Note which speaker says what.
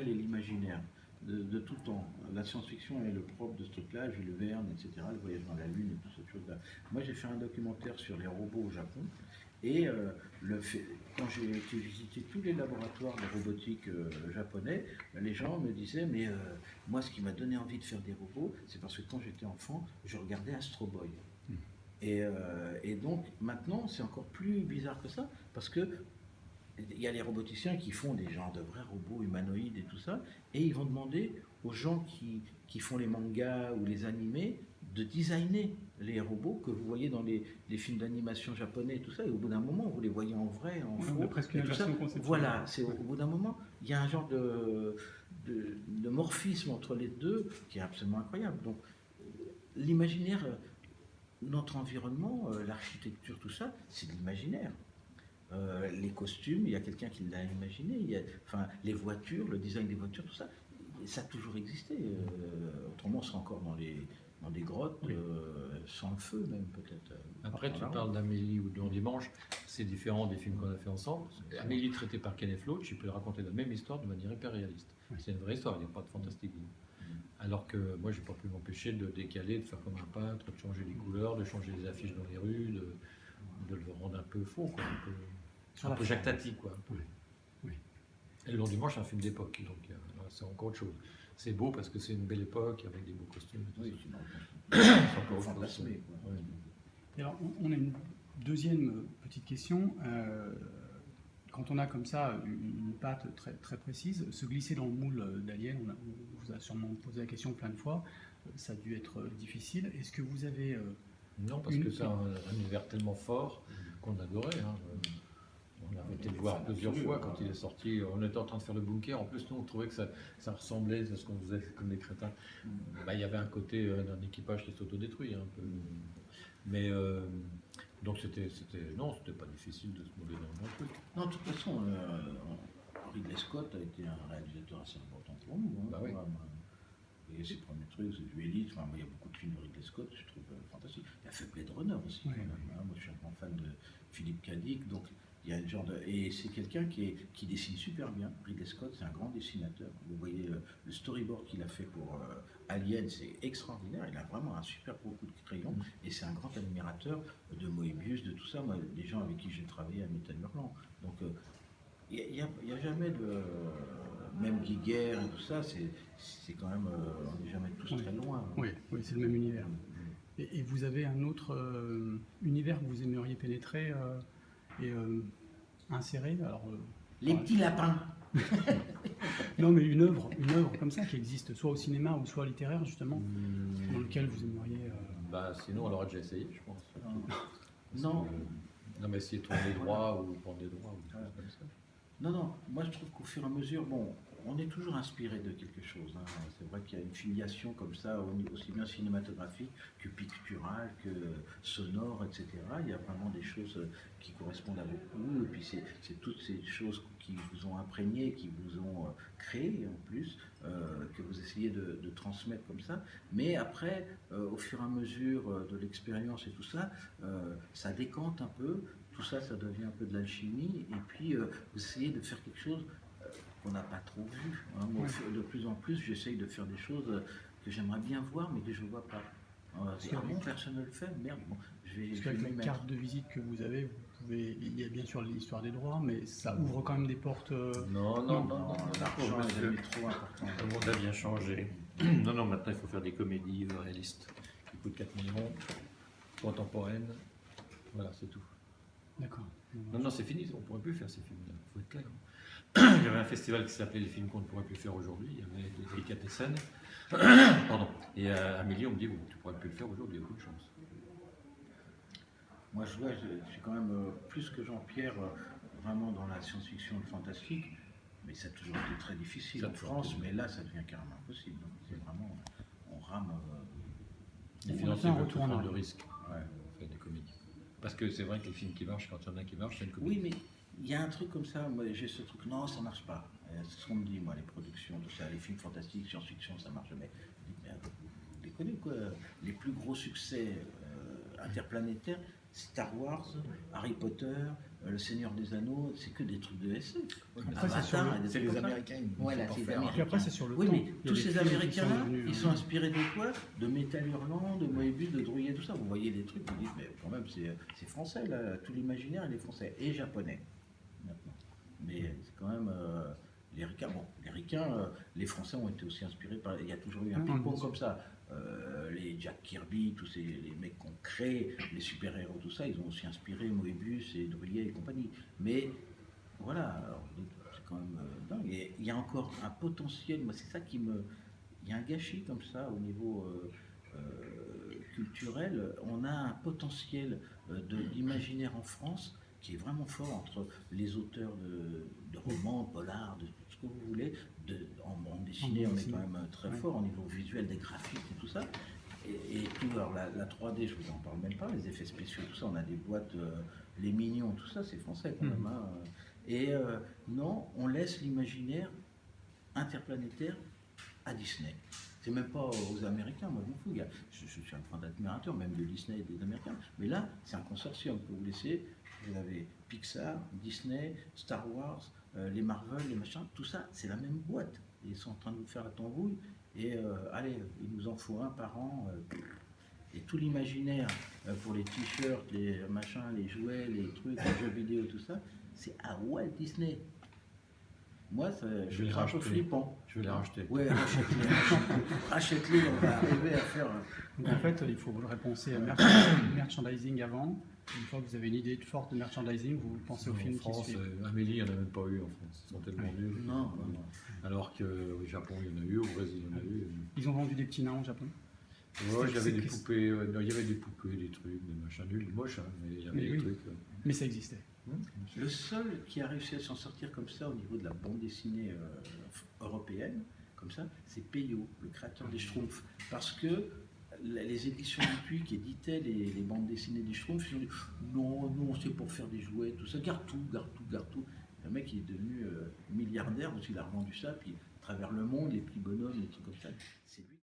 Speaker 1: naturel et l'imaginaire de tout temps. La science-fiction est le propre de ce truc-là, Jules Verne, etc., le voyage dans la Lune et toutes ces choses-là. Moi, j'ai fait un documentaire sur les robots au Japon. Et quand j'ai été visiter tous les laboratoires de robotique japonais, les gens me disaient, mais moi, ce qui m'a donné envie de faire des robots, c'est parce que quand j'étais enfant, je regardais Astro Boy. Et donc, maintenant, c'est encore plus bizarre que ça, parce que il y a les roboticiens qui font des genres de vrais robots humanoïdes et tout ça, et ils vont demander aux gens qui font les mangas ou les animés de designer les robots que vous voyez dans les films d'animation japonais et tout ça, et au bout d'un moment, vous les voyez en vrai, en faux.
Speaker 2: On a presque une version conceptuelle.
Speaker 1: Voilà, c'est au bout d'un moment, il y a un genre de morphisme entre les deux qui est absolument incroyable. Donc, l'imaginaire, notre environnement, l'architecture, tout ça, c'est de l'imaginaire. Les costumes, il y a quelqu'un qui l'a imaginé, les voitures, le design des voitures, tout ça, ça a toujours existé. Autrement, on serait encore dans des grottes, sans le feu même peut-être.
Speaker 3: Après, tu parles d'Amélie ou de Dimanche, c'est différent des films qu'on a fait ensemble. Amélie, traitée par Kenneth Loach, il peut raconter la même histoire de manière hyper réaliste. C'est une vraie histoire, il n'y a pas de fantastique. Alors que moi, je n'ai pas pu m'empêcher de décaler, de faire comme un peintre, de changer les couleurs, de changer les affiches dans les rues, de le rendre un peu faux, quoi, un peu Jacques Tati, quoi.
Speaker 2: Oui.
Speaker 3: Et Le Long Dimanche, c'est un film d'époque, donc c'est encore autre chose. C'est beau parce que c'est une belle époque avec des beaux costumes.
Speaker 1: Oui,
Speaker 3: c'est encore
Speaker 1: fantasmé.
Speaker 2: Et alors, on a une deuxième petite question. Quand on a comme ça une patte très, très précise, se glisser dans le moule d'Alien, on vous a sûrement posé la question plein de fois, ça a dû être difficile. Est-ce que vous avez...
Speaker 3: Non, parce que c'est un univers tellement fort qu'on adorait. Hein. On avait été le voir plusieurs fois quand il est sorti. On était en train de faire le bunker. En plus, nous, on trouvait que ça ressemblait à ce qu'on faisait comme des crétins. Il y avait un côté d'un équipage qui s'autodétruit un peu. Mais donc c'était pas difficile de se mouler dans le truc.
Speaker 1: Non, de toute façon, Ridley Scott a été un réalisateur assez important pour nous. Hein,
Speaker 3: oui.
Speaker 1: Et ses premiers trucs, c'est du Élite. Enfin, il y a beaucoup de films de Ridley Scott, je trouve fantastique. Il a fait Blade Runner aussi.
Speaker 2: Oui.
Speaker 1: Quand même, hein. Moi, je suis un grand fan de Philippe K. Dick, donc il y a une genre de... Et c'est quelqu'un qui dessine super bien. Ridley Scott, c'est un grand dessinateur. Vous voyez le storyboard qu'il a fait pour Alien, c'est extraordinaire. Il a vraiment un super beau coup de crayon. Et c'est un grand admirateur de Moebius, de tout ça. Moi, des gens avec qui j'ai travaillé à Metal Hurlant. Donc, il n'y a jamais de... Même Giger et tout ça, c'est quand même... on n'est jamais tous très loin.
Speaker 2: Oui, c'est le même univers. Et vous avez un autre univers que vous aimeriez pénétrer et insérer alors,
Speaker 1: Les petits lapins.
Speaker 2: Non, mais une œuvre comme ça qui existe, soit au cinéma ou soit littéraire, justement, dans lequel vous aimeriez...
Speaker 3: Sinon, on l'aurait déjà essayé, je pense.
Speaker 1: Non.
Speaker 3: Non, mais essayer de trouver des droits ou prendre des droits. Ou comme ça.
Speaker 1: Non, moi je trouve qu'au fur et à mesure, on est toujours inspiré de quelque chose. Hein. C'est vrai qu'il y a une filiation comme ça, aussi bien cinématographique que picturale, que sonore, etc. Il y a vraiment des choses qui correspondent à beaucoup. Et puis c'est toutes ces choses qui vous ont imprégné, qui vous ont créé en plus, que vous essayez de transmettre comme ça. Mais après, au fur et à mesure de l'expérience et tout ça, ça décante un peu. Tout ça, ça devient un peu de l'alchimie. Et puis, vous essayez de faire quelque chose qu'on n'a pas trop vu. Hein. Moi, de plus en plus, j'essaye de faire des choses que j'aimerais bien voir, mais que je ne vois pas. Personne ne le fait, merde. Bon,
Speaker 2: Parce qu'avec la carte de visite que vous avez, il y a bien sûr l'histoire des droits, mais ça ouvre quand même des portes...
Speaker 3: Non,
Speaker 1: l'argent est devenu trop important.
Speaker 3: Le monde a bien changé. Non, maintenant il faut faire des comédies réalistes qui coûtent 4 millions, contemporaines. Voilà, c'est tout.
Speaker 2: D'accord.
Speaker 3: Non, c'est fini, on ne pourrait plus faire ces films-là, il faut être clair. Il y avait un festival qui s'appelait Les films qu'on ne pourrait plus faire aujourd'hui, il y avait des délicatessen. Pardon. Et à Amélie, on me dit, tu ne pourrais plus le faire aujourd'hui, il y a beaucoup de chance.
Speaker 1: Moi, je suis quand même plus que Jean-Pierre, vraiment dans la science-fiction et le fantastique, mais ça a toujours été très difficile en France, mais là, ça devient carrément impossible. C'est vraiment, on rame.
Speaker 3: Les financiers veulent tout prendre de risques.
Speaker 1: Ouais.
Speaker 3: On fait des comédies. Parce que c'est vrai que les films qui marchent, quand il y en a qui marchent, c'est une comédie.
Speaker 1: Oui, mais il y a un truc comme ça, moi j'ai ce truc, non, ça marche pas. C'est ce qu'on me dit, moi, les productions, tout ça, les films fantastiques, science-fiction, ça marche jamais. Je dis, merde, vous déconnez quoi. Les plus gros succès interplanétaires, Star Wars, Harry Potter, Le Seigneur des Anneaux, c'est que des trucs de SF.
Speaker 2: Après, c'est sur
Speaker 1: Avatar,
Speaker 2: le-
Speaker 1: et des
Speaker 4: C'est
Speaker 1: trucs
Speaker 4: les
Speaker 1: comme ça.
Speaker 4: Américains. ils vont
Speaker 1: Voilà,
Speaker 4: pas
Speaker 1: c'est les
Speaker 4: faire.
Speaker 1: Américains.
Speaker 2: Puis après, c'est sur le
Speaker 1: Oui,
Speaker 2: temps.
Speaker 1: mais
Speaker 2: Il y a
Speaker 1: tous
Speaker 2: des
Speaker 1: ces
Speaker 2: films qui sont
Speaker 1: Américains-là,
Speaker 2: devenus,
Speaker 1: ils sont inspirés de quoi? De Metal Hurlant, de Moebius, de Drouillet, tout ça. Vous voyez les trucs, vous dites, mais quand même, c'est français, là. Tout l'imaginaire, il est français. Et japonais, maintenant. Mais c'est quand même... les ricains, bon, les Français ont été aussi inspirés par... Il y a toujours eu un
Speaker 2: Oui,
Speaker 1: ping-pong
Speaker 2: bien sûr.
Speaker 1: comme ça. Les Jack Kirby, tous les mecs qu'on crée, les super-héros, tout ça, ils ont aussi inspiré Moebius et Drouillet et compagnie. Mais voilà, alors, c'est quand même dingue. Et il y a encore un potentiel, moi c'est ça qui me... Il y a un gâchis comme ça au niveau culturel. On a un potentiel d'imaginaire en France qui est vraiment fort entre les auteurs de romans, de polars, de tout ce que vous voulez. En bande dessinée, on est quand même très
Speaker 2: Ouais.
Speaker 1: fort au niveau visuel, des graphiques et tout ça. Et tout, alors la 3D, je vous en parle même pas, les effets spéciaux, tout ça, on a des boîtes, les mignons, tout ça, c'est français quand même. Hein. Et non, on laisse l'imaginaire interplanétaire à Disney. C'est même pas aux Américains, moi je m'en fous. Je suis un grand admirateur même de Disney et des Américains. Mais là, c'est un consortium que vous laissez. Vous avez Pixar, Disney, Star Wars, les Marvel, les machins, tout ça, c'est la même boîte. Et ils sont en train de nous faire la tambouille. Et allez, il nous en faut un par an. Et tout l'imaginaire pour les t-shirts, les machins, les jouets, les trucs, les jeux vidéo, tout ça, c'est à Walt Disney. Moi, je
Speaker 3: vais les
Speaker 1: trouve un peu
Speaker 3: racheter.
Speaker 1: flippant.
Speaker 3: Je vais les racheter.
Speaker 1: Ouais, rachète-les, on va arriver à faire.
Speaker 2: Donc en fait, il faut repenser à merchandising avant. Une fois que vous avez une idée forte de merchandising, vous pensez au
Speaker 3: En
Speaker 2: film
Speaker 3: France,
Speaker 2: qui suit.
Speaker 3: Amélie, il n'y en a même pas eu en France. Ils sont tellement nuls.
Speaker 1: Non, non, non.
Speaker 3: Alors qu'au Japon, il y en a eu, au Brésil, il y en a eu.
Speaker 2: Ils ont vendu des petits nains au Japon.
Speaker 3: Ouais, j'avais des
Speaker 2: c'est-
Speaker 3: poupées, non, il y avait des poupées, des trucs, des machins nuls, moches, hein, mais il y avait
Speaker 2: Mais
Speaker 3: des
Speaker 2: oui.
Speaker 3: trucs.
Speaker 2: Mais ça existait.
Speaker 1: Le seul qui a réussi à s'en sortir comme ça au niveau de la bande dessinée européenne, comme ça, c'est Peyo, le créateur des Schtroumpfs. Parce que les éditions Dupuis qui éditaient les bandes dessinées des Schtroumpfs, ils ont dit non, nous c'est pour faire des jouets, tout ça, garde tout, garde tout, garde tout. Le mec il est devenu milliardaire parce qu'il a revendu ça, puis à travers le monde, les petits bonhommes, les trucs comme ça. C'est lui.